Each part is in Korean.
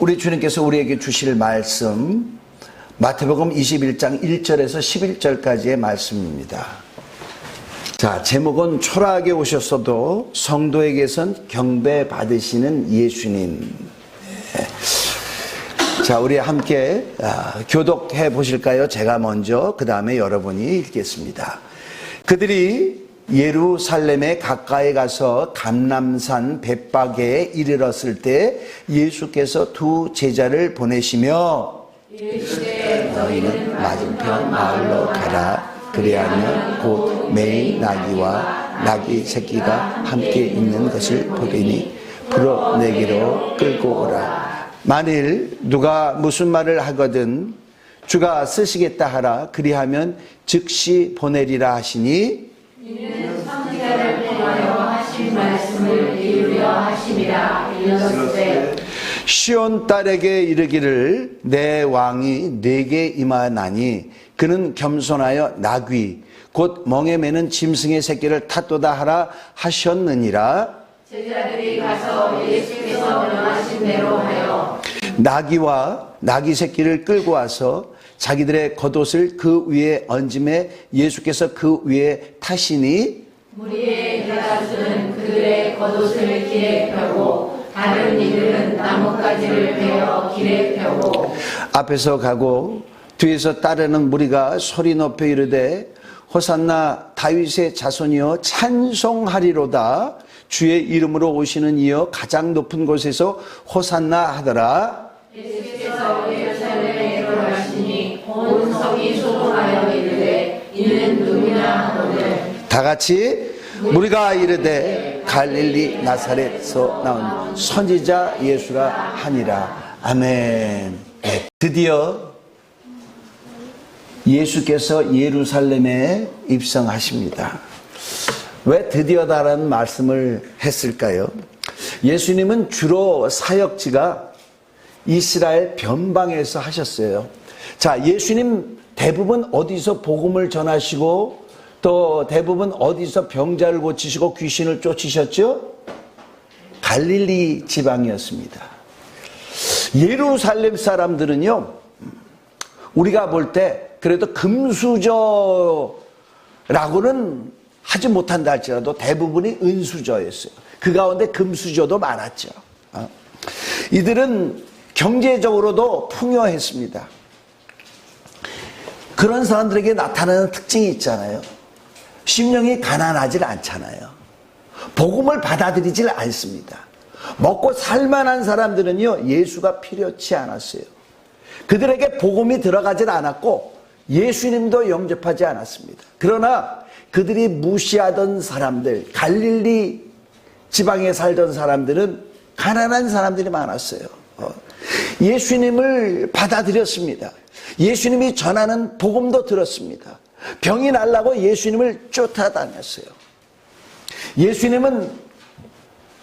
우리 주님께서 우리에게 주실 말씀 마태복음 21장 1절에서 11절까지의 말씀입니다. 자, 제목은 초라하게 오셨어도 성도에게선 경배받으시는 예수님. 자, 우리 함께 교독해 보실까요? 제가 먼저, 그 다음에 여러분이 읽겠습니다. 그들이 예루살렘에 가까이 가서 감람산 벳박에 이르렀을 때 예수께서 두 제자를 보내시며 이르시되 너희는 맞은편 마을로 가라. 그리하면 곧 매일 나귀와 나귀 새끼가 함께 있는 것을 보리니 풀어내기로 끌고 오라. 만일 누가 무슨 말을 하거든 주가 쓰시겠다 하라. 그리하면 즉시 보내리라 하시니 이는 선지자를 통하여 하신 말씀을 이루려 하심이라. 이르시되 시온 딸에게 이르기를 내 왕이 내게 임하나니 그는 겸손하여 나귀 곧 멍에 매는 짐승의 새끼를 탔도다 하라 하셨느니라. 제자들이 가서 예수께서 명하신 대로 하여 나귀와 나귀 새끼를 끌고 와서 자기들의 겉옷을 그 위에 얹음에 예수께서 그 위에 타시니 무리의 대다수는 그들의 겉옷을 길에 펴고 다른 이들은 나뭇가지를 베어 길에 펴고 앞에서 가고 뒤에서 따르는 무리가 소리 높여 이르되 호산나 다윗의 자손이여 찬송하리로다. 주의 이름으로 오시는 이여 가장 높은 곳에서 호산나 하더라. 예수께서 예루살렘에 들어가시니 온 성이 소동하여 이르되 이는 누구냐 하거늘 다 같이 무리가 이르되 갈릴리 나사렛에서 나온 선지자 예수라 하니라. 아멘. 네, 드디어 예수께서 예루살렘에 입성하십니다. 왜 드디어다라는 말씀을 했을까요? 예수님은 주로 사역지가 이스라엘 변방에서 하셨어요. 자, 예수님 대부분 어디서 복음을 전하시고 또 대부분 어디서 병자를 고치시고 귀신을 쫓으셨죠? 갈릴리 지방이었습니다. 예루살렘 사람들은요, 우리가 볼 때 그래도 금수저라고는 하지 못한다 할지라도 대부분이 은수저였어요. 그 가운데 금수저도 많았죠. 이들은 경제적으로도 풍요했습니다. 그런 사람들에게 나타나는 특징이 있잖아요. 심령이 가난하질 않잖아요. 복음을 받아들이질 않습니다. 먹고 살만한 사람들은요, 예수가 필요치 않았어요. 그들에게 복음이 들어가질 않았고 예수님도 영접하지 않았습니다. 그러나 그들이 무시하던 사람들, 갈릴리 지방에 살던 사람들은 가난한 사람들이 많았어요. 예수님을 받아들였습니다. 예수님이 전하는 복음도 들었습니다. 병이 날라고 예수님을 쫓아다녔어요. 예수님은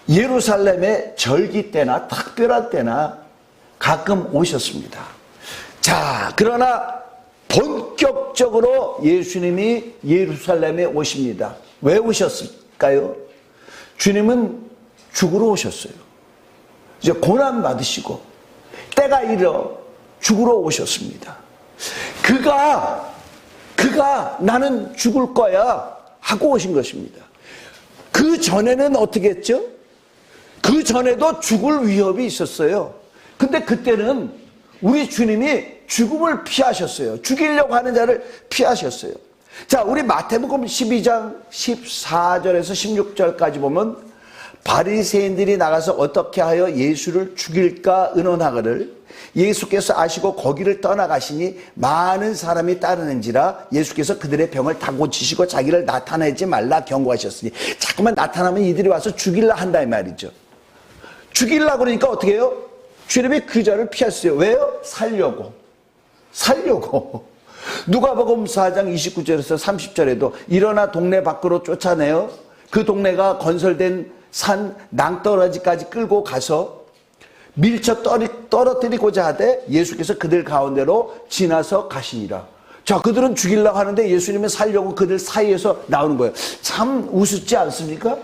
예루살렘에 절기 때나 특별한 때나 가끔 오셨습니다. 자, 그러나 본격적으로 예수님이 예루살렘에 오십니다. 왜 오셨을까요? 주님은 죽으러 오셨어요. 이제 고난 받으시고 때가 이르러 죽으러 오셨습니다. 그가 나는 죽을 거야 하고 오신 것입니다. 그 전에는 어떻게 했죠? 그 전에도 죽을 위협이 있었어요. 근데 그때는 우리 주님이 죽음을 피하셨어요. 죽이려고 하는 자를 피하셨어요. 자, 우리 마태복음 12장 14절에서 16절까지 보면 바리새인들이 나가서 어떻게 하여 예수를 죽일까 의논하거늘 예수께서 아시고 거기를 떠나가시니 많은 사람이 따르는지라 예수께서 그들의 병을 다 고치시고 자기를 나타내지 말라 경고하셨으니 자꾸만 나타나면 이들이 와서 죽일라 한다 이 말이죠. 죽일라 그러니까 어떻게 해요? 주님이 그 자를 피하셨어요. 왜요? 살려고. 누가복음 4장 29절에서 30절에도 일어나 동네 밖으로 쫓아내어 그 동네가 건설된 산 낭떠러지까지 끌고 가서 밀쳐 떨어뜨리고자 하되 예수께서 그들 가운데로 지나서 가시니라. 자, 그들은 죽이려고 하는데 예수님은 살려고 그들 사이에서 나오는 거예요. 참 우습지 않습니까?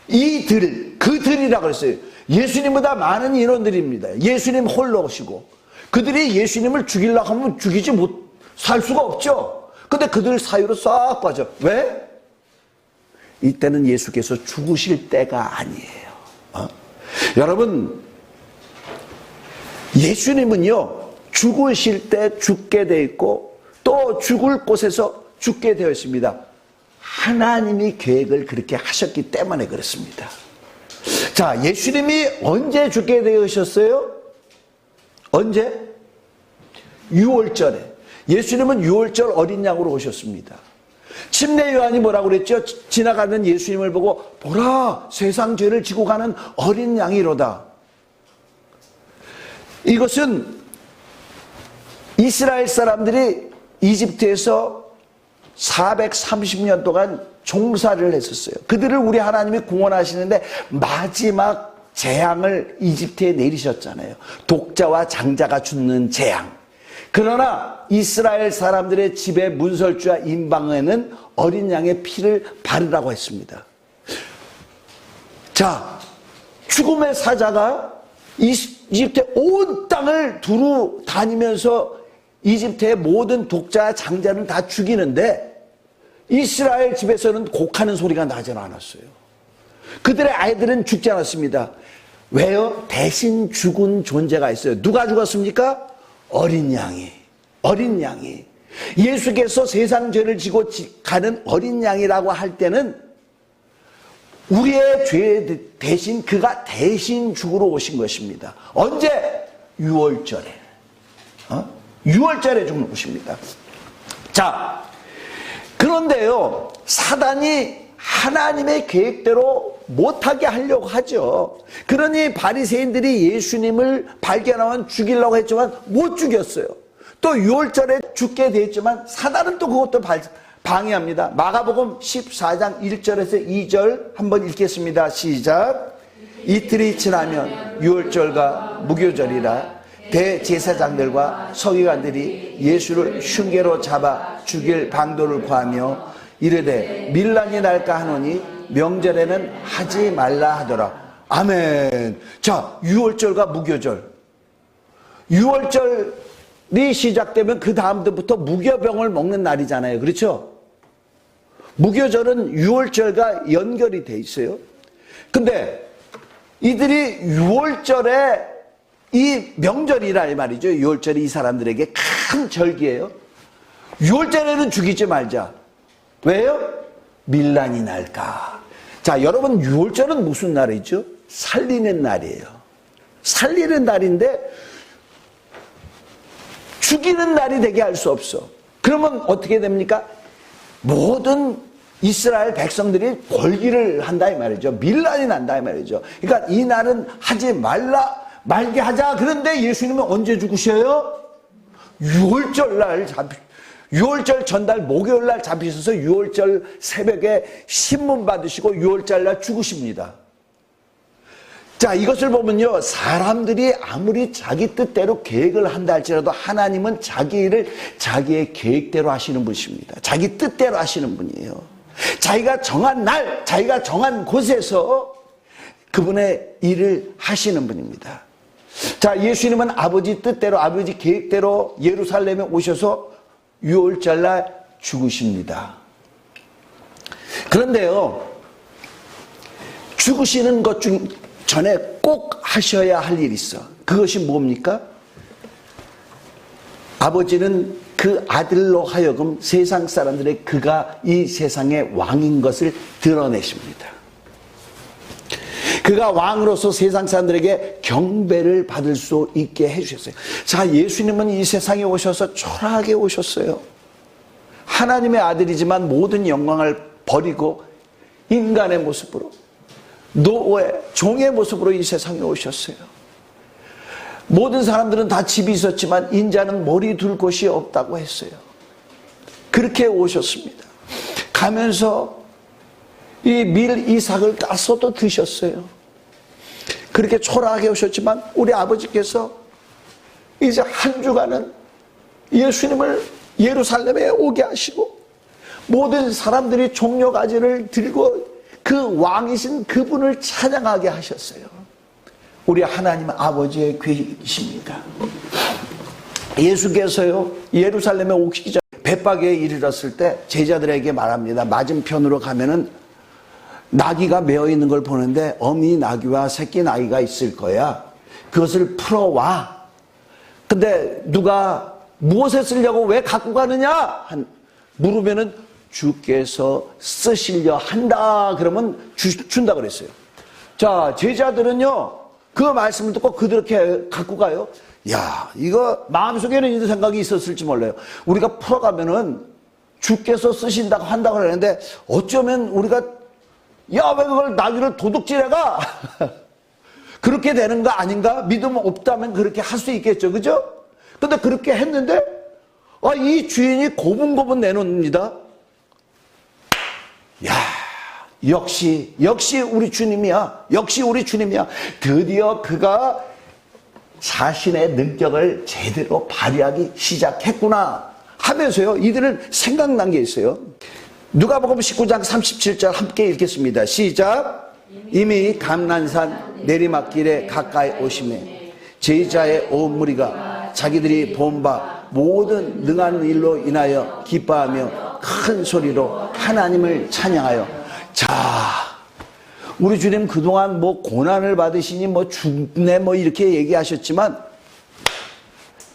이 들, 그 들이라고 그랬어요. 예수님보다 많은 인원들입니다. 예수님 홀로 오시고 그들이 예수님을 죽이려고 하면 죽이지 살 수가 없죠. 근데 그들 사이로 싹 빠져. 왜? 이때는 예수께서 죽으실 때가 아니에요. 여러분, 예수님은요 죽으실 때 죽게 되어 있고 또 죽을 곳에서 죽게 되어 있습니다. 하나님이 계획을 그렇게 하셨기 때문에 그렇습니다. 자, 예수님이 언제 죽게 되셨어요? 언제? 6월절에. 예수님은 6월절 어린 양으로 오셨습니다. 침례 요한이 뭐라고 그랬죠? 지나가는 예수님을 보고 보라, 세상 죄를 지고 가는 어린 양이로다. 이것은 이스라엘 사람들이 이집트에서 430년 동안 종사를 했었어요. 그들을 우리 하나님이 구원하시는데 마지막 재앙을 이집트에 내리셨잖아요. 독자와 장자가 죽는 재앙. 그러나 이스라엘 사람들의 집에 문설주와 임방에는 어린 양의 피를 바르라고 했습니다. 자, 죽음의 사자가 이집트의 온 땅을 두루 다니면서 이집트의 모든 독자와 장자는 다 죽이는데 이스라엘 집에서는 곡하는 소리가 나지 않았어요. 그들의 아이들은 죽지 않았습니다. 왜요? 대신 죽은 존재가 있어요. 누가 죽었습니까? 어린 양이. 어린 양이. 예수께서 세상 죄를 지고 가는 어린 양이라고 할 때는 우리의 죄 대신 그가 대신 죽으러 오신 것입니다. 언제? 6월절에. 6월절에 죽는 것입니다. 자, 그런데요, 사단이 하나님의 계획대로 못하게 하려고 하죠. 그러니 바리새인들이 예수님을 발견하면 죽이려고 했지만 못 죽였어요. 또 6월절에 죽게 되었지만 사단은 또 그것도 방해합니다. 마가복음 14장 1절에서 2절 한번 읽겠습니다. 시작. 이틀이 지나면 6월절과 무교절이라 대제사장들과 서기관들이 예수를 흉계로 잡아 죽일 방도를 구하며 이르되 밀란이 날까 하노니 명절에는 하지 말라 하더라. 아멘. 자, 6월절과 무교절. 6월절이 시작되면 그 다음부터 무교병을 먹는 날이잖아요. 그렇죠? 무교절은 6월절과 연결이 돼 있어요. 근데 이들이 6월절에 이 명절이라 이 말이죠. 6월절이 이 사람들에게 큰 절기예요. 6월절에는 죽이지 말자. 왜요? 밀란이 날까. 자, 여러분 6월절은 무슨 날이죠? 살리는 날이에요. 살리는 날인데 죽이는 날이 되게 할 수 없어. 그러면 어떻게 됩니까? 모든 이스라엘 백성들이 골기를 한다 이 말이죠. 밀란이 난다 이 말이죠. 그러니까 이 날은 하지 말게 하자. 그런데 예수님은 언제 죽으셔요? 6월절 전날 목요일 날 잡히셔서 6월절 새벽에 신문 받으시고 6월절 날 죽으십니다. 자, 이것을 보면요, 사람들이 아무리 자기 뜻대로 계획을 한다 할지라도 하나님은 자기 일을 자기의 계획대로 하시는 분이십니다. 자기 뜻대로 하시는 분이에요. 자기가 정한 날, 자기가 정한 곳에서 그분의 일을 하시는 분입니다. 자, 예수님은 아버지 뜻대로, 아버지 계획대로 예루살렘에 오셔서 6월절 날 죽으십니다. 그런데요, 죽으시는 것 중 전에 꼭 하셔야 할 일이 있어. 그것이 뭡니까? 아버지는 그 아들로 하여금 세상 사람들의 그가 이 세상의 왕인 것을 드러내십니다. 그가 왕으로서 세상 사람들에게 경배를 받을 수 있게 해주셨어요. 자, 예수님은 이 세상에 오셔서 초라하게 오셨어요. 하나님의 아들이지만 모든 영광을 버리고 인간의 모습으로, 노예, 종의 모습으로 이 세상에 오셨어요. 모든 사람들은 다 집이 있었지만 인자는 머리 둘 곳이 없다고 했어요. 그렇게 오셨습니다. 가면서 이 밀 이삭을 따서도 드셨어요. 그렇게 초라하게 오셨지만 우리 아버지께서 이제 한 주간은 예수님을 예루살렘에 오게 하시고 모든 사람들이 종려가지를 들고 그 왕이신 그분을 찬양하게 하셨어요. 우리 하나님 아버지의 계획이십니다. 예수께서요, 예루살렘에 오시기 전에 벳박에 이르렀을 때 제자들에게 말합니다. 맞은편으로 가면은 나귀가 메어 있는 걸 보는데 어미 나귀와 새끼 나귀가 있을 거야. 그것을 풀어와. 근데 누가 무엇에 쓰려고 왜 갖고 가느냐? 물으면은 주께서 쓰시려 한다. 그러면 준다 그랬어요. 자, 제자들은요, 그 말씀을 듣고 그렇게 갖고 가요. 야, 이거 마음속에는 이런 생각이 있었을지 몰라요. 우리가 풀어가면은 주께서 쓰신다고 한다고 그러는데 어쩌면 우리가 야, 왜 그걸 나귀를 도둑질해가? 그렇게 되는 거 아닌가? 믿음 없다면 그렇게 할 수 있겠죠. 그죠? 근데 그렇게 했는데 이 주인이 고분고분 내놓습니다. 야, 역시 우리 주님이야. 역시 우리 주님이야. 드디어 그가 자신의 능력을 제대로 발휘하기 시작했구나 하면서요, 이들은 생각난 게 있어요. 누가복음 19장 37절 함께 읽겠습니다. 시작. 이미 감난산 내리막길에 가까이 오시매 제자의 온 무리가 자기들이 본 바 모든 능한 일로 인하여 기뻐하며 큰 소리로 하나님을 찬양하여. 자, 우리 주님 그동안 뭐 고난을 받으시니 뭐 죽네 뭐 이렇게 얘기하셨지만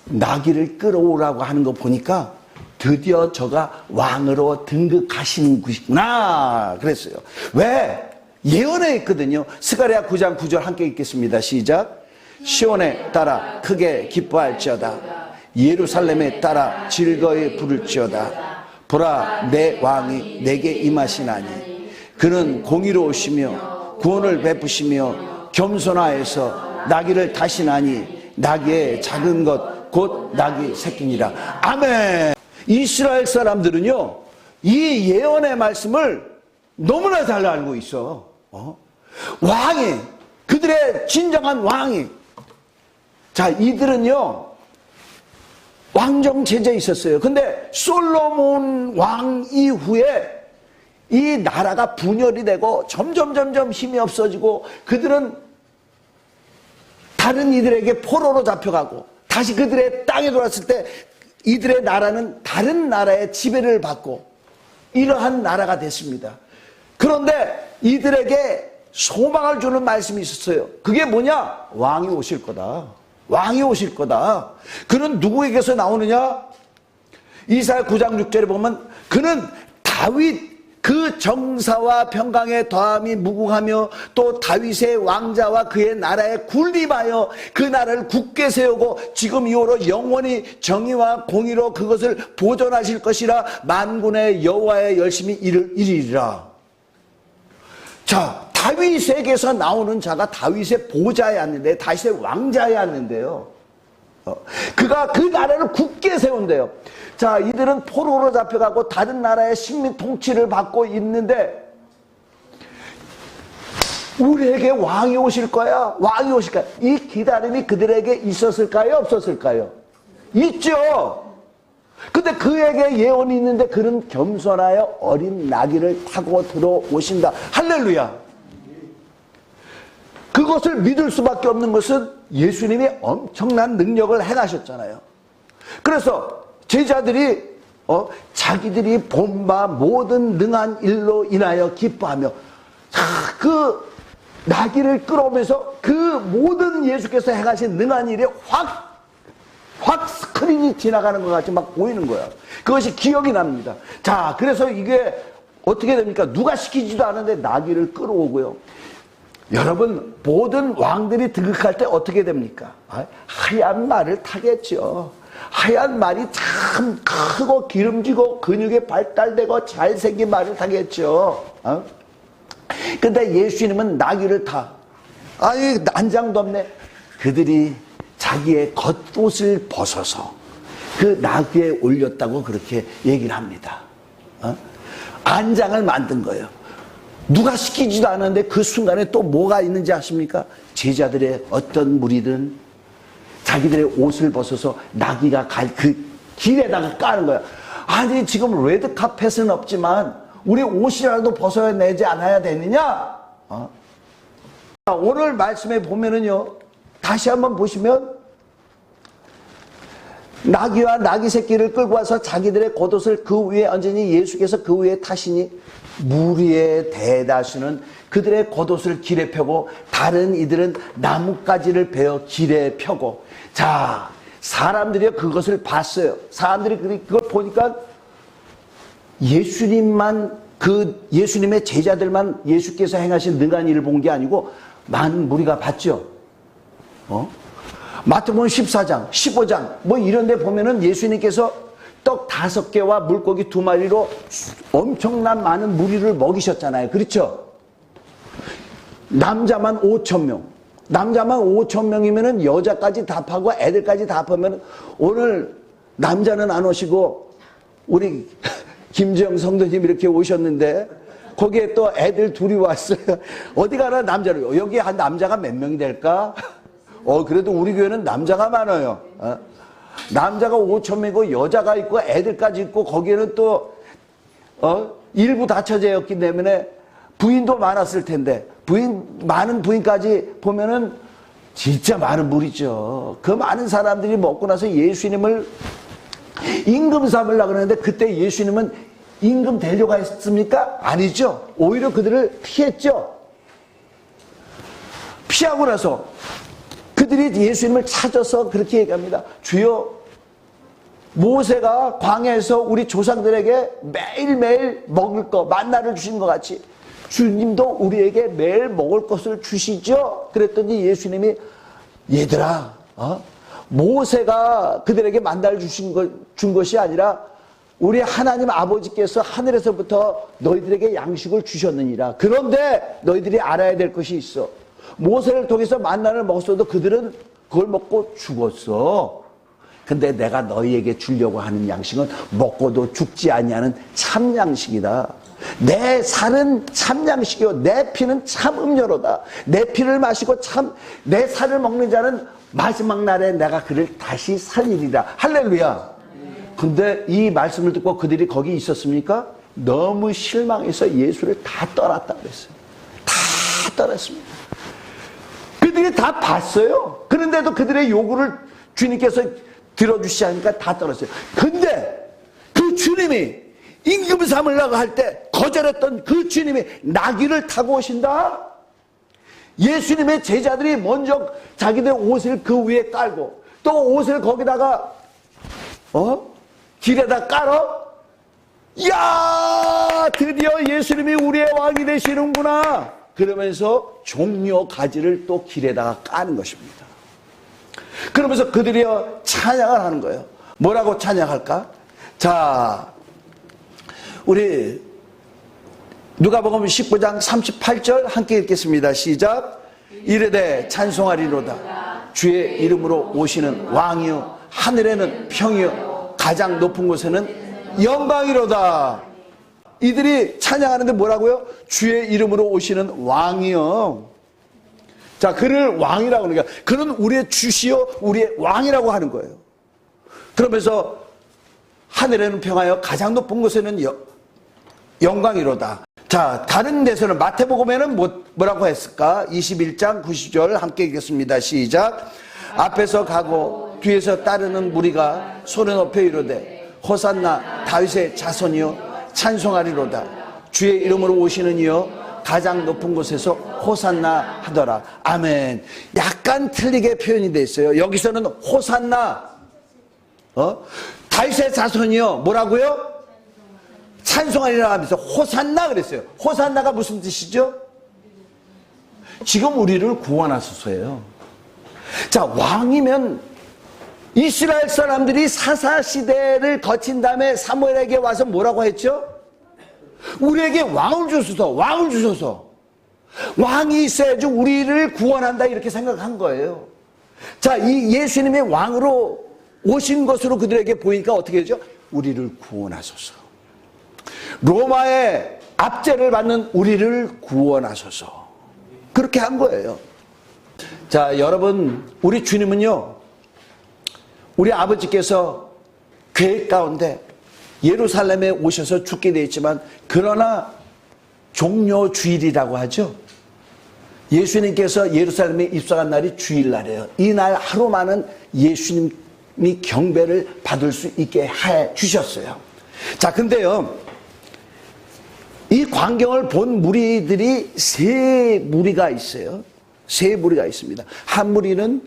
나귀를 끌어오라고 하는 거 보니까 드디어 저가 왕으로 등극하시는 것이구나 그랬어요. 왜? 예언에 있거든요. 스가랴 9장 9절 함께 읽겠습니다. 시작. 시온에 따라 크게 기뻐할지어다. 예루살렘에 따라 즐거이 부를지어다. 보라, 내 왕이 내게 임하시나니 그는 공의로우시며 구원을 베푸시며 겸손하여서 나귀를 타시나니 나귀의 작은 것 곧 나귀 새끼니라. 아멘. 이스라엘 사람들은요, 이 예언의 말씀을 너무나 잘 알고 있어. 왕이, 그들의 진정한 왕이. 자, 이들은요, 왕정 체제에 있었어요. 근데 솔로몬 왕 이후에 이 나라가 분열이 되고 점점 힘이 없어지고 그들은 다른 이들에게 포로로 잡혀가고 다시 그들의 땅에 돌아왔을 때 이들의 나라는 다른 나라의 지배를 받고 이러한 나라가 됐습니다. 그런데 이들에게 소망을 주는 말씀이 있었어요. 그게 뭐냐? 왕이 오실 거다. 왕이 오실 거다. 그는 누구에게서 나오느냐? 이사야 9장 6절에 보면 그는 다윗 그 정사와 평강의 더함이 무궁하며 또 다윗의 왕자와 그의 나라에 군림하여 그 나라를 굳게 세우고 지금 이후로 영원히 정의와 공의로 그것을 보존하실 것이라 만군의 여호와의 열심히 이르리라. 자, 다윗에게서 나오는 자가 다윗의 보좌에 앉는데 다윗의 왕자에 앉는데요. 그가 그 나라를 굳게 세운대요. 자, 이들은 포로로 잡혀가고 다른 나라의 식민 통치를 받고 있는데 우리에게 왕이 오실 거야. 왕이 오실 거야. 이 기다림이 그들에게 있었을까요? 없었을까요? 있죠. 근데 그에게 예언이 있는데 그는 겸손하여 어린 나귀를 타고 들어오신다. 할렐루야. 그것을 믿을 수밖에 없는 것은 예수님이 엄청난 능력을 행하셨잖아요. 그래서 제자들이 자기들이 본 바 모든 능한 일로 인하여 기뻐하며 그 나귀를 끌어오면서 그 모든 예수께서 행하신 능한 일이 확 스크린이 지나가는 것 같이 막 보이는 거야. 그것이 기억이 납니다. 자, 그래서 이게 어떻게 됩니까? 누가 시키지도 않은데 나귀를 끌어오고요. 여러분, 모든 왕들이 등극할 때 어떻게 됩니까? 하얀 말을 타겠죠. 하얀 말이 참 크고 기름지고 근육이 발달되고 잘생긴 말을 타겠죠. 근데 예수님은 나귀를 타. 아유, 난장도 없네. 그들이 자기의 겉옷을 벗어서 그 나귀에 올렸다고 그렇게 얘기를 합니다. 안장을 만든 거예요. 누가 시키지도 않았는데 그 순간에 또 뭐가 있는지 아십니까? 제자들의 어떤 무리들은 자기들의 옷을 벗어서 나귀가 갈 그 길에다가 까는 거야. 아니, 지금 레드카펫은 없지만 우리 옷이라도 벗어야 내지 않아야 되느냐? 오늘 말씀에 보면은요, 다시 한번 보시면 나귀와 나귀 새끼를 끌고 와서 자기들의 겉옷을 그 위에 얹으니 예수께서 그 위에 타시니 무리의 대다수는 그들의 겉옷을 길에 펴고 다른 이들은 나뭇가지를 베어 길에 펴고. 자, 사람들이 그것을 봤어요. 사람들이 그걸 보니까 예수님의 제자들만 예수께서 행하신 능한 일을 본 게 아니고 많은 무리가 봤죠. 마태복음 14장, 15장 뭐 이런 데 보면은 예수님께서 떡 5개와 물고기 2마리로 엄청난 많은 무리를 먹이셨잖아요. 그렇죠? 남자만 5,000명. 남자만 5,000명이면은 여자까지 다 파고 애들까지 다 파면 오늘 남자는 안 오시고 우리 김지영 성도님 이렇게 오셨는데 거기에 또 애들 둘이 왔어요. 어디 가나 남자로. 여기 한 남자가 몇 명이 될까? 그래도 우리 교회는 남자가 많아요. 남자가 5,000명이고 여자가 있고 애들까지 있고 거기에는 또 일부 다처제였기 때문에 부인도 많았을 텐데 많은 부인까지 보면은 진짜 많은 무리죠. 그 많은 사람들이 먹고 나서 예수님을 임금 삼으려고 그러는데 그때 예수님은 임금 되려고 했습니까? 아니죠. 오히려 그들을 피했죠. 피하고 나서 그들이 예수님을 찾아서 그렇게 얘기합니다. 주여, 모세가 광야에서 우리 조상들에게 매일매일 먹을 거 만나를 주신 것 같이 주님도 우리에게 매일 먹을 것을 주시죠. 그랬더니 예수님이 얘들아, 모세가 그들에게 만나를 준 것이 아니라 우리 하나님 아버지께서 하늘에서부터 너희들에게 양식을 주셨느니라. 그런데 너희들이 알아야 될 것이 있어. 모세를 통해서 만나를 먹었어도 그들은 그걸 먹고 죽었어. 근데 내가 너희에게 주려고 하는 양식은 먹고도 죽지 아니하는 참 양식이다. 내 살은 참 양식이요 내 피는 참 음료로다. 내 피를 마시고 내 살을 먹는 자는 마지막 날에 내가 그를 다시 살리리라. 할렐루야. 근데 이 말씀을 듣고 그들이 거기 있었습니까? 너무 실망해서 예수를 다 떠났다 그랬어요. 다 떠났습니다. 그들이 다 봤어요. 그런데도 그들의 요구를 주님께서 들어주시지 않으니까 다 떠났어요. 근데 그 주님이 임금 삼으려고 할 때 거절했던 그 주님이 나귀를 타고 오신다? 예수님의 제자들이 먼저 자기들 옷을 그 위에 깔고 또 옷을 거기다가 길에다 깔아? 야, 드디어 예수님이 우리의 왕이 되시는구나. 그러면서 종려 가지를 또 길에다가 까는 것입니다. 그러면서 그들이 찬양을 하는 거예요. 뭐라고 찬양할까? 자, 우리 누가복음 19장 38절 함께 읽겠습니다. 시작. 이르되 찬송하리로다. 주의 이름으로 오시는 왕이요 하늘에는 평이요 가장 높은 곳에는 영광이로다. 이들이 찬양하는데 뭐라고요? 주의 이름으로 오시는 왕이요. 자, 그를 왕이라고 하는 거야. 그는 우리의 주시요 우리의 왕이라고 하는 거예요. 그러면서 하늘에는 평하여 가장 높은 곳에는 영광이로다. 자, 다른 데서는 마태복음에는 뭐라고 했을까? 21장 90절 함께 읽겠습니다. 시작. 앞에서 가고 뒤에서 따르는 무리가 손을 높여 이르되 호산나 다윗의 자손이여 찬송하리로다. 주의 이름으로 오시는 이여 가장 높은 곳에서 호산나 하더라. 아멘. 약간 틀리게 표현이 돼 있어요. 여기서는 호산나 다윗의 자손이여 뭐라고요? 찬송하리라 하면서 호산나 그랬어요. 호산나가 무슨 뜻이죠? 지금 우리를 구원하소서예요. 자, 왕이면 이스라엘 사람들이 사사시대를 거친 다음에 사무엘에게 와서 뭐라고 했죠? 우리에게 왕을 주소서, 왕을 주소서. 왕이 있어야지 우리를 구원한다 이렇게 생각한 거예요. 자, 이 예수님의 왕으로 오신 것으로 그들에게 보이니까 어떻게 되죠? 우리를 구원하소서. 로마의 압제를 받는 우리를 구원하소서. 그렇게 한 거예요. 자, 여러분, 우리 주님은요, 우리 아버지께서 계획 가운데 예루살렘에 오셔서 죽게 되어 있지만, 그러나 종려 주일이라고 하죠. 예수님께서 예루살렘에 입성한 날이 주일날이에요. 이 날 하루만은 예수님이 경배를 받을 수 있게 해 주셨어요. 자, 근데요, 이 광경을 본 무리들이 세 무리가 있어요. 세 무리가 있습니다. 한 무리는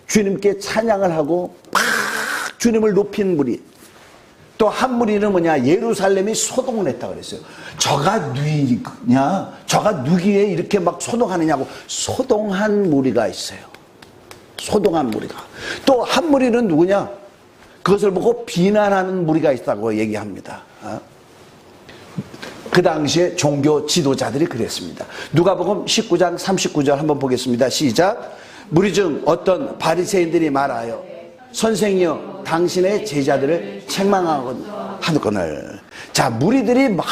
주님께 찬양을 하고 막 주님을 높인 무리. 또 한 무리는 뭐냐, 예루살렘이 소동을 했다 그랬어요. 저가 누이냐, 저가 누기에 이렇게 막 소동하느냐고 소동한 무리가 있어요. 소동한 무리가. 또 한 무리는 누구냐, 그것을 보고 비난하는 무리가 있다고 얘기합니다. 그 당시에 종교 지도자들이 그랬습니다. 누가복음 19장 39절 한번 보겠습니다. 시작. 무리 중 어떤 바리새인들이 말하여 선생이여 당신의 제자들을 책망하거늘. 자, 무리들이 막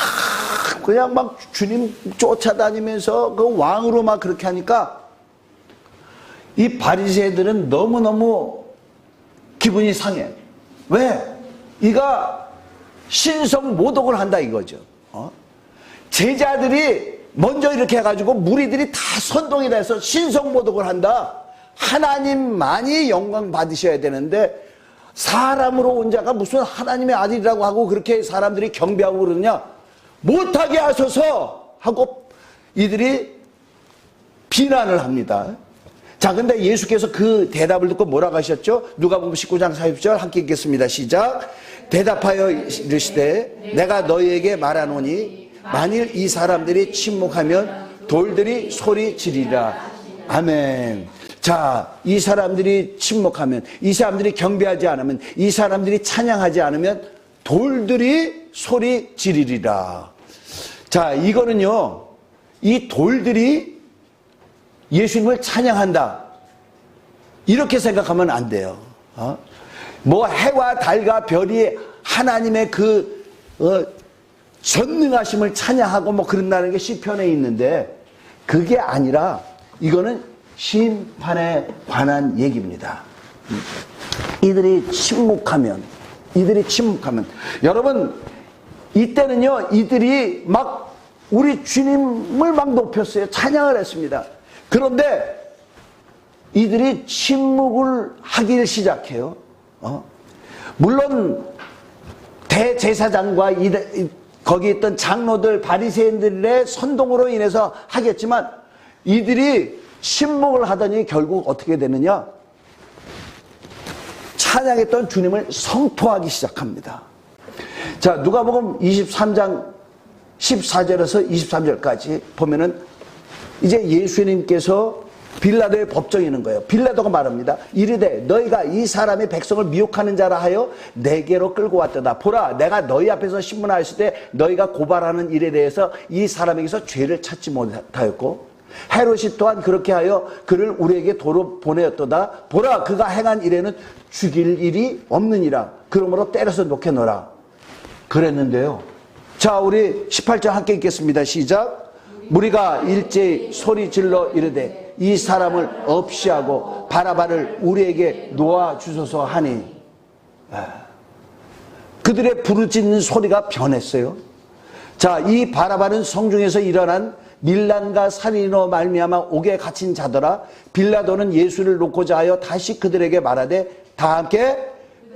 그냥 막 주님 쫓아다니면서 그 왕으로 막 그렇게 하니까 이 바리새인들은 너무너무 기분이 상해. 왜? 이가 신성 모독을 한다 이거죠. 제자들이 먼저 이렇게 해가지고 무리들이 다 선동이 돼서 신성 모독을 한다. 하나님만이 영광 받으셔야 되는데 사람으로 온 자가 무슨 하나님의 아들이라고 하고 그렇게 사람들이 경배하고 그러느냐, 못하게 하소서 하고 이들이 비난을 합니다. 자, 근데 예수께서 그 대답을 듣고 뭐라고 하셨죠? 누가복음 19장 40절 함께 읽겠습니다. 시작. 대답하여 이르시되 내가 너희에게 말하노니 만일 이 사람들이 침묵하면 돌들이 소리 지르리라. 아멘. 자, 이 사람들이 침묵하면, 이 사람들이 경배하지 않으면, 이 사람들이 찬양하지 않으면 돌들이 소리 지르리라. 자, 이거는요, 이 돌들이 예수님을 찬양한다, 이렇게 생각하면 안 돼요. 뭐 해와 달과 별이 하나님의 그 전능하심을 찬양하고 뭐 그런다는 게 시편에 있는데, 그게 아니라 이거는 심판에 관한 얘기입니다. 이들이 침묵하면 여러분, 이때는요, 이들이 막 우리 주님을 막 높였어요. 찬양을 했습니다. 그런데 이들이 침묵을 하기 시작해요. 물론 대제사장과 거기 있던 장로들, 바리새인들의 선동으로 인해서 하겠지만 이들이 침묵을 하더니 결국 어떻게 되느냐, 찬양했던 주님을 성토하기 시작합니다. 자, 누가복음 23장 14절에서 23절까지 보면은 이제 예수님께서 빌라도의 법정에 있는 거예요. 빌라도가 말합니다. 이르되 너희가 이 사람이 백성을 미혹하는 자라 하여 내게로 끌고 왔도다. 보라, 내가 너희 앞에서 신문하였을 때 너희가 고발하는 일에 대해서 이 사람에게서 죄를 찾지 못하였고 헤롯이 또한 그렇게 하여 그를 우리에게 도로 보내었도다. 보라, 그가 행한 일에는 죽일 일이 없느니라. 그러므로 때려서 놓게노라. 그랬는데요. 자, 우리 18절 함께 읽겠습니다. 시작. 무리가 일제히 소리 질러 이르되 이 사람을 없이 하고 바라바를 우리에게 놓아주소서 하니. 그들의 부르짖는 소리가 변했어요. 자, 이 바라바는 성중에서 일어난 밀란과 살인으로 말미암아 옥에 갇힌 자더라. 빌라도는 예수를 놓고자 하여 다시 그들에게 말하되 다 함께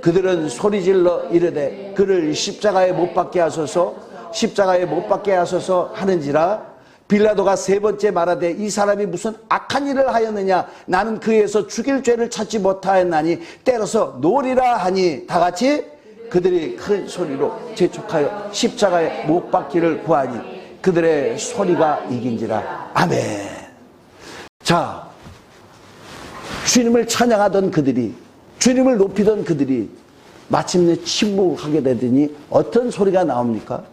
그들은 소리질러 이르되 그를 십자가에 못 박게 하소서, 십자가에 못 박게 하소서 하는지라. 빌라도가 세 번째 말하되 이 사람이 무슨 악한 일을 하였느냐, 나는 그에서 죽일 죄를 찾지 못하였나니 때려서 놓으리라 하니 다 같이 그들이 큰 소리로 재촉하여 십자가에 못 박기를 구하니 그들의 소리가 이긴지라. 아멘. 자, 주님을 찬양하던 그들이, 주님을 높이던 그들이 마침내 침묵하게 되더니 어떤 소리가 나옵니까?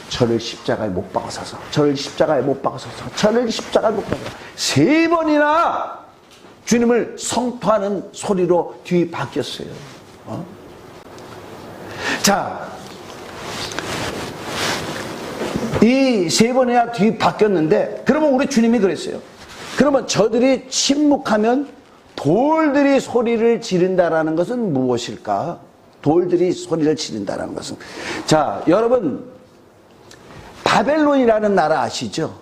저를 십자가에 못 박으소서, 저를 십자가에 못 박으소서, 저를 십자가에 못 박으소서. 세 번이나 주님을 성토하는 소리로 뒤바뀌었어요. 자, 이 세 번이나 뒤바뀌었는데, 그러면 우리 주님이 그랬어요. 그러면 저들이 침묵하면 돌들이 소리를 지른다라는 것은 무엇일까? 돌들이 소리를 지른다라는 것은, 자, 여러분 바벨론이라는 나라 아시죠?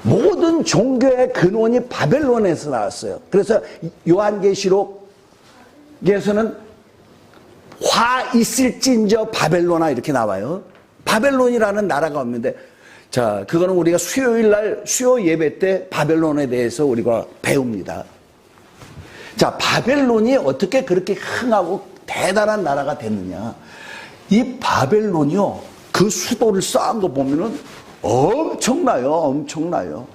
모든 종교의 근원이 바벨론에서 나왔어요. 그래서 요한계시록에서는 화 있을진저 바벨로나 이렇게 나와요. 바벨론이라는 나라가 없는데, 자, 그거는 우리가 수요일 날 수요 예배 때 바벨론에 대해서 우리가 배웁니다. 자, 바벨론이 어떻게 그렇게 흥하고 대단한 나라가 됐느냐. 이 바벨론이요, 그 수도를 쌓은 거 보면은 엄청나요. 엄청나요.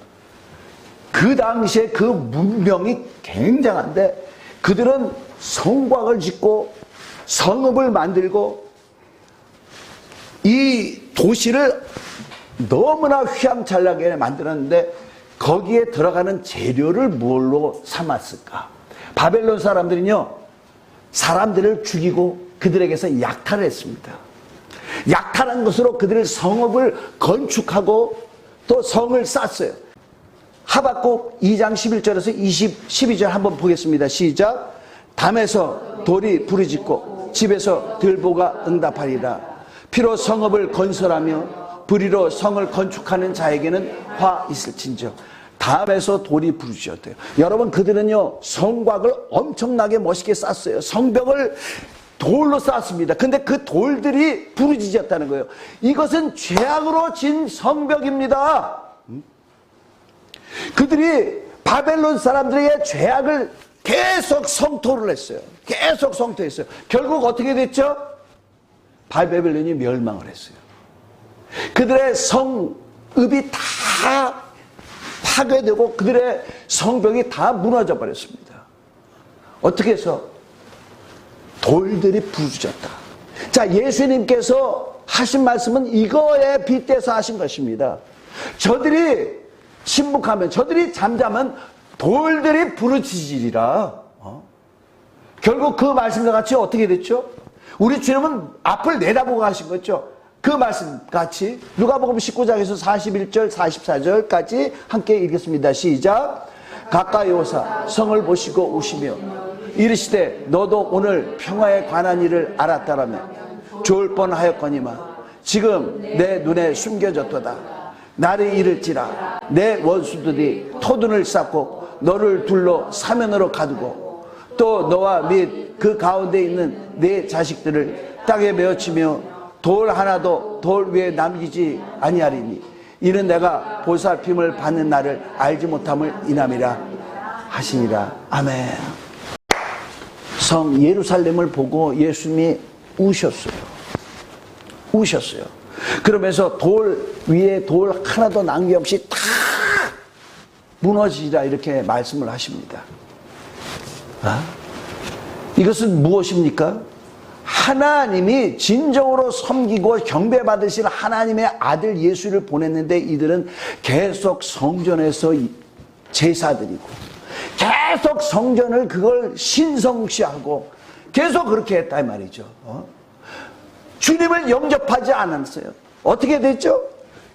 그 당시에 그 문명이 굉장한데, 그들은 성곽을 짓고 성읍을 만들고 이 도시를 너무나 휘황찬란하게 만들었는데, 거기에 들어가는 재료를 뭘로 삼았을까? 바벨론 사람들은요, 사람들을 죽이고 그들에게서 약탈을 했습니다. 약탈한 것으로 그들의 성읍을 건축하고 또 성을 쌓았어요. 하박국 2장 11절에서 12절 한번 보겠습니다. 시작. 담에서 돌이 부르짖고 집에서 들보가 응답하리라. 피로 성읍을 건설하며 불의로 성을 건축하는 자에게는 화 있을진저. 담에서 돌이 부르짖었대요. 여러분, 그들은요 성곽을 엄청나게 멋있게 쌓았어요. 성벽을 돌로 쌓았습니다. 근데 그 돌들이 부르짖었다는 거예요. 이것은 죄악으로 진 성벽입니다. 그들이 바벨론 사람들의 죄악을 계속 성토를 했어요. 계속 성토했어요. 결국 어떻게 됐죠? 바벨론이 멸망을 했어요. 그들의 성읍이 다 파괴되고 그들의 성벽이 다 무너져 버렸습니다. 어떻게 해서? 돌들이 부르짖었다. 자, 예수님께서 하신 말씀은 이거에 빗대서 하신 것입니다. 저들이 침묵하면, 저들이 잠자면 돌들이 부르짖으리라. 결국 그 말씀과 같이 어떻게 됐죠? 우리 주님은 앞을 내다보고 하신 거죠. 그 말씀 같이 누가복음 19장에서 41절 44절까지 함께 읽겠습니다. 시작. 가까이 오사 성을 보시고 우시며 이르시되 너도 오늘 평화에 관한 일을 알았다라면 좋을 뻔하였거니와 지금 내 눈에 숨겨졌도다. 날이 이를지라 내 원수들이 토둔을 쌓고 너를 둘러 사면으로 가두고 또 너와 및 그 가운데 있는 네 자식들을 땅에 메어치며 돌 하나도 돌 위에 남기지 아니하리니 이는 내가 보살핌을 받는 날을 알지 못함을 인함이라 하시니라. 아멘. 성 예루살렘을 보고 예수님이 우셨어요. 우셨어요. 그러면서 돌 위에 돌 하나도 남김없이 다 무너지리라 이렇게 말씀을 하십니다. 이것은 무엇입니까? 하나님이 진정으로 섬기고 경배받으실 하나님의 아들 예수를 보냈는데 이들은 계속 성전에서 제사드리고 계속 성전을 그걸 신성시하고 계속 그렇게 했다 이 말이죠. 주님을 영접하지 않았어요. 어떻게 됐죠?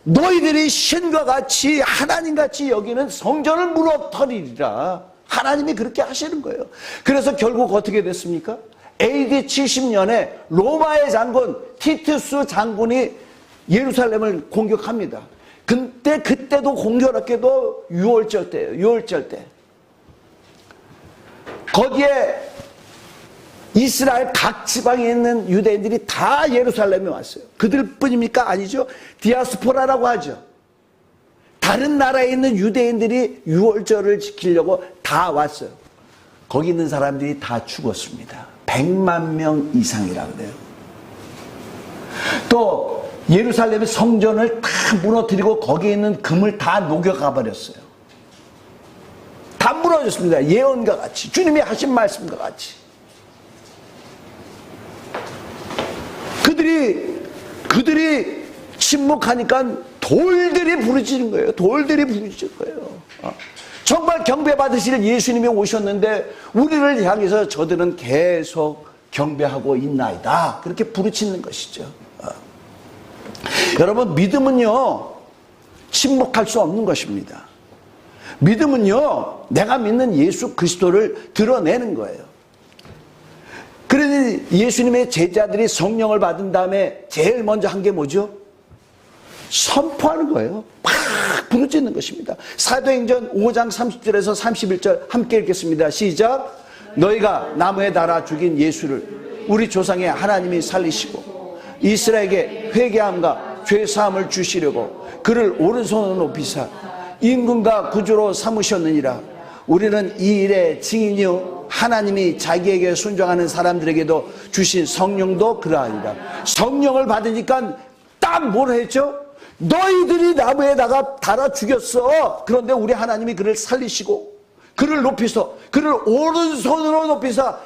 너희들이 신과 같이 하나님같이 여기는 성전을 무너뜨리리라. 하나님이 그렇게 하시는 거예요. 그래서 결국 어떻게 됐습니까? AD 70년에 로마의 장군 티투스 장군이 예루살렘을 공격합니다. 근데 그때도 공교롭게도 6월절 때예요. 6월절 때. 거기에 이스라엘 각 지방에 있는 유대인들이 다 예루살렘에 왔어요. 그들뿐입니까? 아니죠. 디아스포라라고 하죠. 다른 나라에 있는 유대인들이 6월절을 지키려고 다 왔어요. 거기 있는 사람들이 다 죽었습니다. 100만 명 이상이라 그래요. 또 예루살렘의 성전을 다 무너뜨리고 거기에 있는 금을 다 녹여가 버렸어요. 다 무너졌습니다. 예언과 같이, 주님이 하신 말씀과 같이. 그들이 침묵하니까 돌들이 부르짖는 거예요. 돌들이 부르짖는 거예요. 정말 경배받으실 예수님이 오셨는데 우리를 향해서 저들은 계속 경배하고 있나이다. 그렇게 부르짖는 것이죠. 여러분, 믿음은요 침묵할 수 없는 것입니다. 믿음은요 내가 믿는 예수 그리스도를 드러내는 거예요. 그러니 예수님의 제자들이 성령을 받은 다음에 제일 먼저 한 게 뭐죠? 선포하는 거예요. 막 부르짖는 것입니다. 사도행전 5장 30절에서 31절 함께 읽겠습니다. 시작. 너희가 나무에 달아 죽인 예수를 우리 조상의 하나님이 살리시고 이스라엘에게 회개함과 죄사함을 주시려고 그를 오른손으로 높이사 임금과 구주로 삼으셨느니라. 우리는 이 일의 증인이요 하나님이 자기에게 순종하는 사람들에게도 주신 성령도 그러하니라. 성령을 받으니까 딱 뭘 했죠? 너희들이 나무에다가 달아 죽였어. 그런데 우리 하나님이 그를 살리시고 그를 높이서 그를 오른손으로 높이사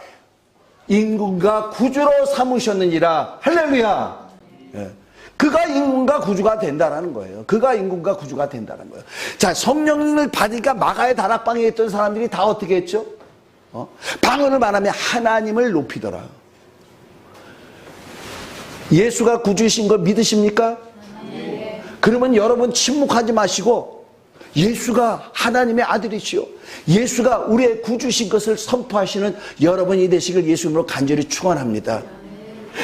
임금과 구주로 삼으셨느니라. 할렐루야. 예. 그가 임금과 구주가 된다라는 거예요. 그가 임금과 구주가 된다는 거예요. 자, 성령을 받으니까 마가의 다락방에 있던 사람들이 다 어떻게 했죠? 방언을 말하며 하나님을 높이더라. 예수가 구주이신 걸 믿으십니까? 네. 그러면 여러분 침묵하지 마시고 예수가 하나님의 아들이시오, 예수가 우리의 구주신 것을 선포하시는 여러분이 되시길 예수님으로 간절히 축원합니다.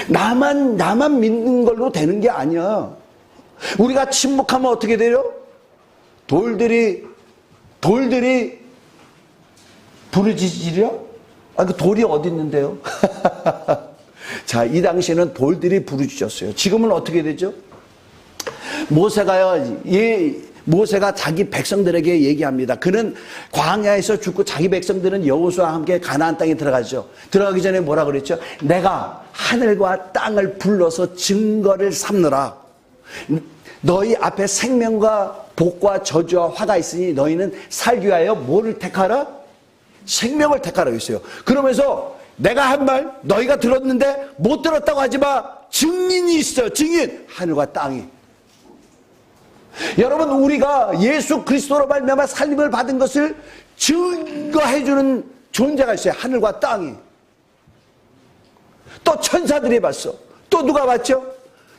나만 믿는 걸로 되는 게 아니야. 우리가 침묵하면 어떻게 돼요? 돌들이 부르짖으려? 그 돌이 어디 있는데요? 자, 이 당시에는 돌들이 부르짖었어요. 지금은 어떻게 되죠? 모세가 자기 백성들에게 얘기합니다. 그는 광야에서 죽고 자기 백성들은 여호수아와 함께 가나안 땅에 들어가죠. 들어가기 전에 뭐라 그랬죠? 내가 하늘과 땅을 불러서 증거를 삼느라. 너희 앞에 생명과 복과 저주와 화가 있으니 너희는 살기 위하여 뭐를 택하라? 생명을 택하라고 했어요. 그러면서 내가 한 말 너희가 들었는데 못 들었다고 하지 마. 증인이 있어요. 증인. 하늘과 땅이. 여러분, 우리가 예수 그리스도로 말미암아 살림을 받은 것을 증거해주는 존재가 있어요. 하늘과 땅이. 또 천사들이 봤어. 또 누가 봤죠?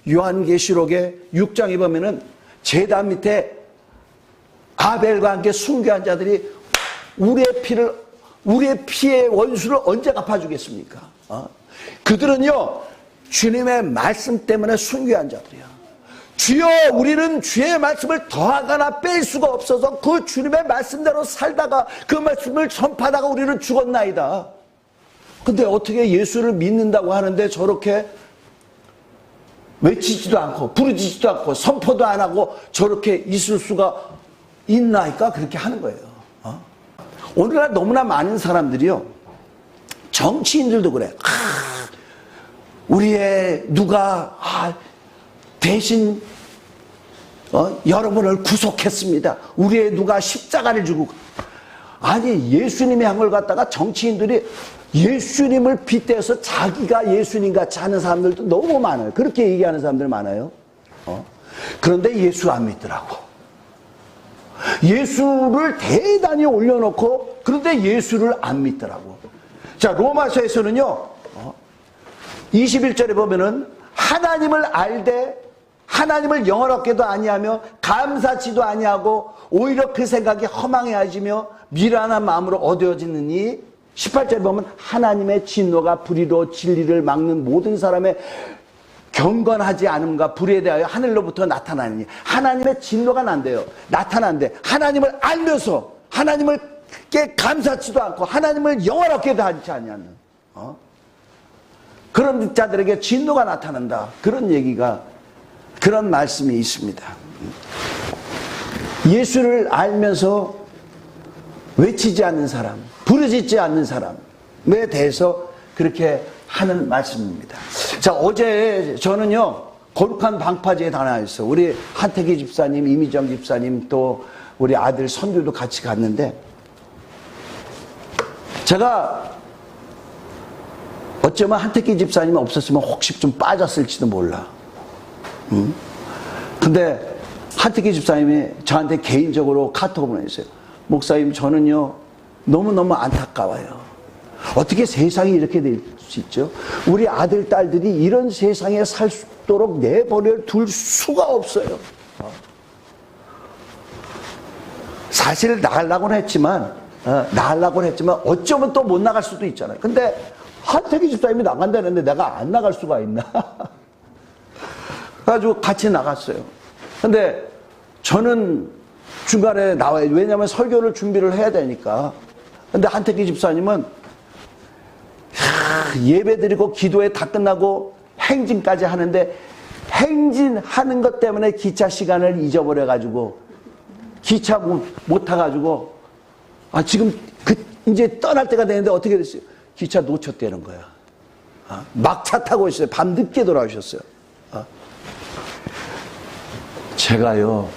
요한계시록의 6장에 보면은 제단 밑에 아벨과 함께 순교한 자들이 우리의 피의 원수를 언제 갚아주겠습니까? 그들은요, 주님의 말씀 때문에 순교한 자들이야. 주여, 우리는 주의 말씀을 더하거나 뺄 수가 없어서 그 주님의 말씀대로 살다가 그 말씀을 전파하다가 우리는 죽었나이다. 근데 어떻게 예수를 믿는다고 하는데 저렇게 외치지도 않고 부르짖지도 않고 선포도 안 하고 저렇게 있을 수가 있나이까? 그렇게 하는 거예요. 오늘날 너무나 많은 사람들이요, 정치인들도 그래. 우리의 누가 대신 여러분을 구속했습니다. 우리의 누가 십자가를 지고. 아니, 예수님의 한 걸 갖다가 정치인들이 예수님을 빗대서 자기가 예수님 같이 하는 사람들도 너무 많아요. 그렇게 얘기하는 사람들 많아요. 그런데 예수 안 믿더라고. 예수를 대단히 올려놓고 그런데 예수를 안 믿더라고. 자, 로마서에서는요 21절에 보면은 하나님을 알되 하나님을 영원롭게도 아니하며 감사치도 아니하고 오히려 그 생각이 허망해하지며 미련한 마음으로 어두워지느니 18절에 보면 하나님의 진노가 불의로 진리를 막는 모든 사람의 경건하지 않음과 불의에 대하여 하늘로부터 나타나니. 하나님의 진노가 난대요. 나타난대. 하나님을 알면서 하나님께 감사치도 않고 하나님을 영원롭게도 하지 아니하는 그런 자들에게 진노가 나타난다. 그런 말씀이 있습니다. 예수를 알면서 외치지 않는 사람, 부르짖지 않는 사람에 대해서 그렇게 하는 말씀입니다. 자, 어제 저는요 거룩한 방파제에 다녀왔어요. 우리 한태기 집사님, 이미정 집사님, 또 우리 아들 선주도 같이 갔는데, 제가 어쩌면 한태기 집사님이 없었으면 혹시 좀 빠졌을지도 몰라. 근데 한태기 집사님이 저한테 개인적으로 카톡을 보내주세요. 목사님, 저는요 너무너무 안타까워요. 어떻게 세상이 이렇게 될 수 있죠? 우리 아들, 딸들이 이런 세상에 살도록 내버려 둘 수가 없어요. 사실 나가려고는 했지만 어쩌면 또 못 나갈 수도 있잖아요. 근데 한태기 집사님이 나간다는데 내가 안 나갈 수가 있나? 그래가지고 같이 나갔어요. 근데 저는 중간에 나와요. 왜냐하면 설교를 준비를 해야 되니까. 근데 한태기 집사님은 예배 드리고 기도회 다 끝나고 행진까지 하는데 행진하는 것 때문에 기차 시간을 잊어버려가지고 기차 못 타가지고 지금 이제 떠날 때가 되는데 어떻게 됐어요? 기차 놓쳤다는 거야. 막차 타고 있어요. 밤 늦게 돌아오셨어요. 제가요,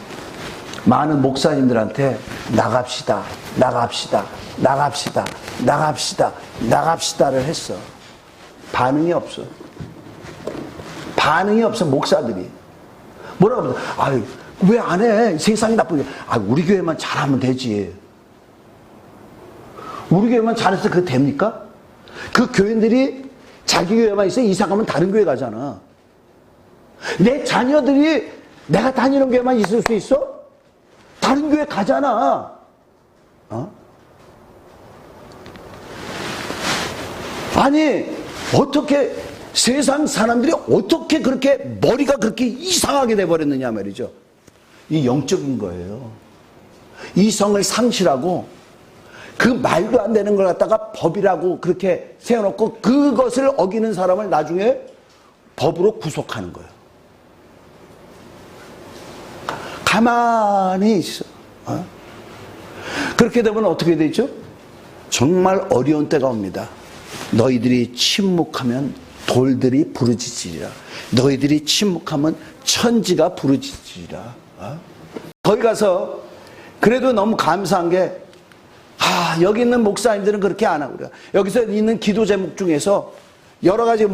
많은 목사님들한테 나갑시다, 나갑시다, 나갑시다, 나갑시다, 나갑시다를 했어. 반응이 없어. 반응이 없어, 목사들이. 뭐라고 하면, 아유, 왜 안 해? 세상이 나쁘게. 우리 교회만 잘하면 되지. 우리 교회만 잘해서 그거 됩니까? 그 교인들이 자기 교회만 있어 이사 가면 다른 교회 가잖아. 내 자녀들이 내가 다니는 교회만 있을 수 있어? 다른 교회 가잖아. 아니, 어떻게 세상 사람들이 어떻게 그렇게 머리가 그렇게 이상하게 돼버렸느냐 말이죠. 이 영적인 거예요. 이성을 상실하고 그 말도 안 되는 걸 갖다가 법이라고 그렇게 세워놓고 그것을 어기는 사람을 나중에 법으로 구속하는 거예요. 가만히 있어. 그렇게 되면 어떻게 되죠? 정말 어려운 때가 옵니다. 너희들이 침묵하면 돌들이 부르짖으리라. 너희들이 침묵하면 천지가 부르짖으리라. 거기 가서 그래도 너무 감사한 게 여기 있는 목사님들은 그렇게 안 하고 그래요. 여기서 있는 기도 제목 중에서 여러 가지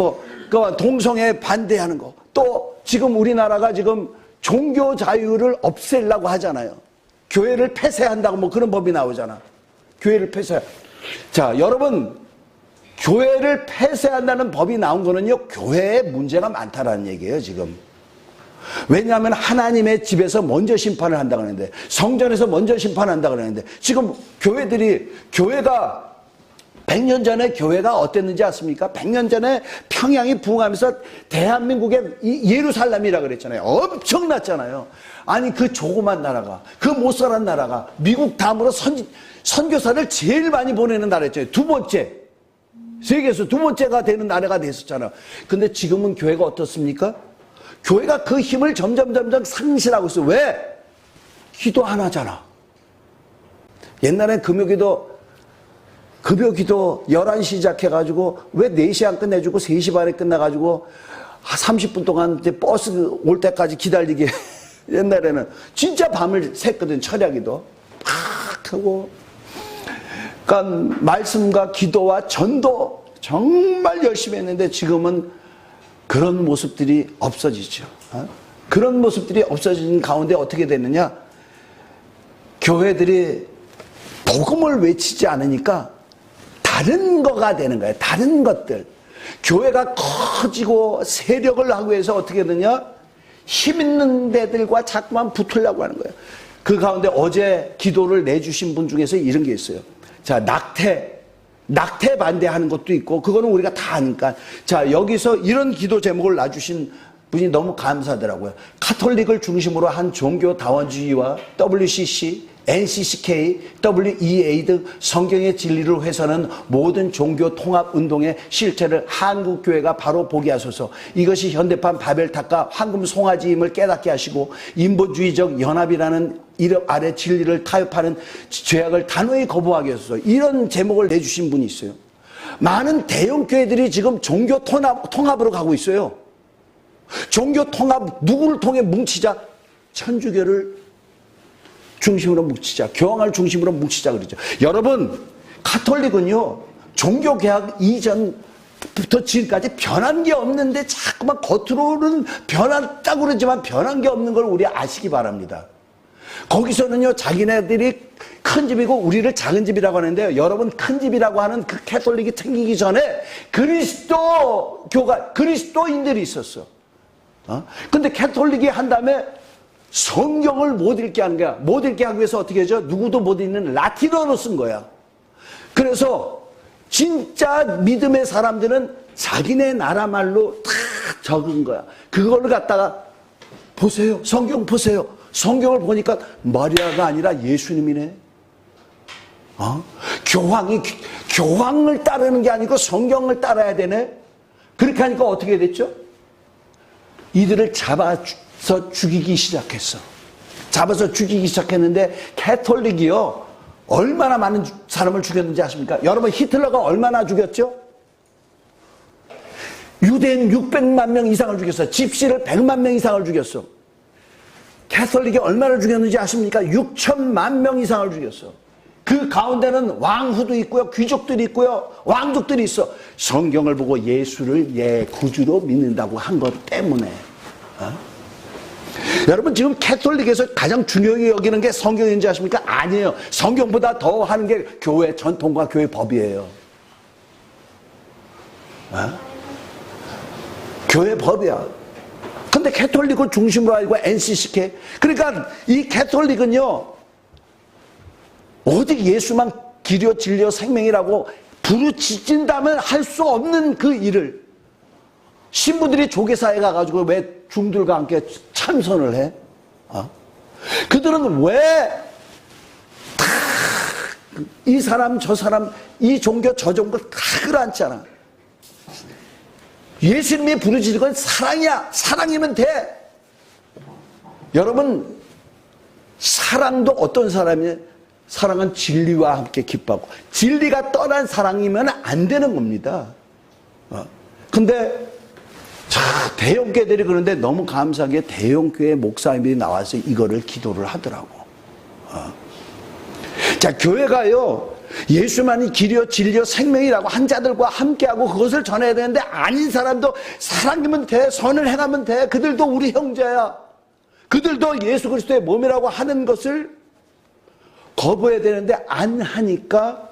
동성애 반대하는 거, 또 지금 우리나라가 지금 종교 자유를 없애려고 하잖아요. 교회를 폐쇄한다고 그런 법이 나오잖아. 교회를 폐쇄. 자, 여러분, 교회를 폐쇄한다는 법이 나온 거는요, 교회에 문제가 많다라는 얘기예요, 지금. 왜냐하면 하나님의 집에서 먼저 심판을 한다고 하는데, 성전에서 먼저 심판한다고 하는데, 지금 교회가 100년 전에 교회가 어땠는지 아십니까? 100년 전에 평양이 부흥하면서 대한민국의 예루살렘이라고 그랬잖아요. 엄청났잖아요. 아니, 그 조그만 나라가, 그 못 살았는 나라가 미국 다음으로 선교사를 제일 많이 보내는 나라였잖아요. 두 번째. 세계에서 두 번째가 되는 나라가 됐었잖아요. 근데 지금은 교회가 어떻습니까? 교회가 그 힘을 점점 상실하고 있어요. 왜? 기도 안 하잖아. 옛날엔 금요기도 11시 시작해가지고 왜 4시 안 끝내주고 3시 반에 끝나가지고 30분 동안 이제 버스 올 때까지 기다리게. 옛날에는 진짜 밤을 샜거든, 철야기도. 팍 하고. 그러니까 말씀과 기도와 전도 정말 열심히 했는데 지금은 그런 모습들이 없어지죠. 그런 모습들이 없어진 가운데 어떻게 되느냐? 교회들이 복음을 외치지 않으니까 다른 거가 되는 거예요. 다른 것들. 교회가 커지고 세력을 하기 위해서 어떻게 되느냐? 힘 있는 데들과 자꾸만 붙으려고 하는 거예요. 그 가운데 어제 기도를 내주신 분 중에서 이런 게 있어요. 자, 낙태 반대하는 것도 있고, 그거는 우리가 다 아니까. 자, 여기서 이런 기도 제목을 놔주신 분이 너무 감사하더라고요. 카톨릭을 중심으로 한 종교다원주의와 WCC, NCCK, WEA 등 성경의 진리를 훼손하는 모든 종교 통합 운동의 실체를 한국교회가 바로 보게 하소서. 이것이 현대판 바벨탑과 황금 송아지임을 깨닫게 하시고 인본주의적 연합이라는 이름 아래 진리를 타협하는 죄악을 단호히 거부하게 하소서. 이런 제목을 내주신 분이 있어요. 많은 대형교회들이 지금 종교 통합으로 가고 있어요. 종교 통합, 누구를 통해 뭉치자? 천주교를 중심으로 뭉치자, 교황을 중심으로 뭉치자 그러죠. 여러분, 카톨릭은요, 종교개혁 이전부터 지금까지 변한 게 없는데 자꾸만 겉으로는 변했다고 그러지만 변한 게 없는 걸 우리 아시기 바랍니다. 거기서는요, 자기네들이 큰 집이고 우리를 작은 집이라고 하는데요, 여러분, 큰 집이라고 하는 그 카톨릭이 생기기 전에 그리스도인들이 있었어. 근데 카톨릭이 한 다음에 성경을 못 읽게 하는 거야. 못 읽게 하기 위해서 어떻게 하죠? 누구도 못 읽는 라틴어로 쓴 거야. 그래서 진짜 믿음의 사람들은 자기네 나라 말로 다 적은 거야. 그걸 갖다가 보세요. 성경 보세요. 성경을 보니까 마리아가 아니라 예수님이네. 교황을 따르는 게 아니고 성경을 따라야 되네. 그렇게 하니까 어떻게 됐죠? 이들을 잡아서 죽이기 시작했어. 잡아서 죽이기 시작했는데 캐톨릭이요. 얼마나 많은 사람을 죽였는지 아십니까? 여러분 히틀러가 얼마나 죽였죠? 유대인 600만 명 이상을 죽였어. 집시를 100만 명 이상을 죽였어. 캐톨릭이 얼마나 죽였는지 아십니까? 6천만 명 이상을 죽였어. 그 가운데는 왕후도 있고요. 귀족들이 있고요. 왕족들이 있어. 성경을 보고 예수를 구주로 믿는다고 한 것 때문에. 여러분 지금 캐톨릭에서 가장 중요하게 여기는 게 성경인지 아십니까? 아니에요. 성경보다 더 하는 게 교회 전통과 교회 법이에요. 교회 법이야. 근데 캐톨릭을 중심으로 알고 NCCK. 그러니까 이 캐톨릭은요, 오직 예수만 길이요 진리요 생명이라고 부르짖는다면 할 수 없는 그 일을 신부들이 조계사에 가가지고 왜 중들과 함께 참선을 해? 그들은 왜 이 사람 저 사람 이 종교 저 종교 다 그러잖아. 예수님이 부르짖는 건 사랑이야. 사랑이면 돼. 여러분 사랑도 어떤 사람이에요? 사랑은 진리와 함께 기뻐하고 진리가 떠난 사랑이면 안 되는 겁니다. 근데 대형교회들이 그런데 너무 감사하게 대형교회 목사님들이 나와서 이거를 기도를 하더라고. 자, 교회가요 예수만이 길이요 진리요 생명이라고 한 자들과 함께하고 그것을 전해야 되는데 아닌 사람도 사랑이면 돼. 선을 행하면 돼. 그들도 우리 형제야. 그들도 예수 그리스도의 몸이라고 하는 것을 거부해야 되는데 안 하니까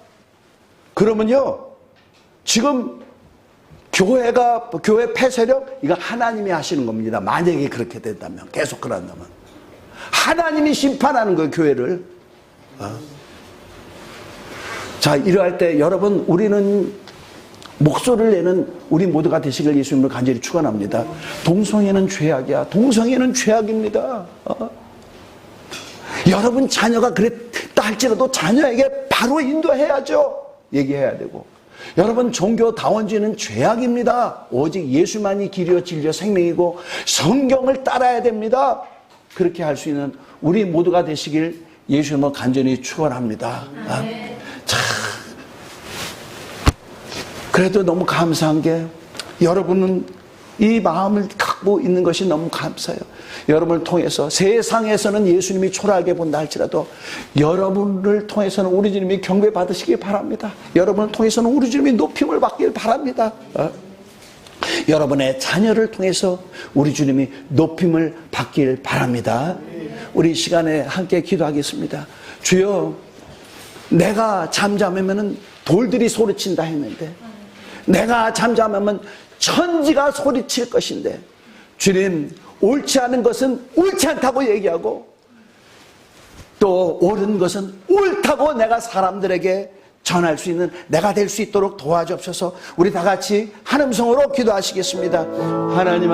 그러면요 지금 교회 폐쇄력 이거 하나님이 하시는 겁니다. 만약에 그렇게 된다면 계속 그런다면 하나님이 심판하는 거예요 교회를. 자 이러할 때 여러분 우리는 목소리를 내는 우리 모두가 되시길 예수님을 간절히 축원합니다. 동성애는 죄악이야. 동성애는 죄악입니다. 여러분 자녀가 그랬다 할지라도 자녀에게 바로 인도해야죠. 얘기해야 되고. 여러분 종교다원주의는 죄악입니다. 오직 예수만이 길이요 진리요 생명이고 성경을 따라야 됩니다. 그렇게 할 수 있는 우리 모두가 되시길 예수님을 간절히 축원합니다. 자, 그래도 너무 감사한 게 여러분은 이 마음을 갖고 있는 것이 너무 감사해요. 여러분을 통해서 세상에서는 예수님이 초라하게 본다 할지라도 여러분을 통해서는 우리 주님이 경배 받으시길 바랍니다. 여러분을 통해서는 우리 주님이 높임을 받길 바랍니다. 여러분의 자녀를 통해서 우리 주님이 높임을 받길 바랍니다. 우리 이 시간에 함께 기도하겠습니다. 주여, 내가 잠잠하면 돌들이 소리친다 했는데 내가 잠잠하면 천지가 소리칠 것인데 주님 옳지 않은 것은 옳지 않다고 얘기하고 또 옳은 것은 옳다고 내가 사람들에게 전할 수 있는 내가 될 수 있도록 도와주옵소서. 우리 다 같이 한 음성으로 기도하시겠습니다. 하나님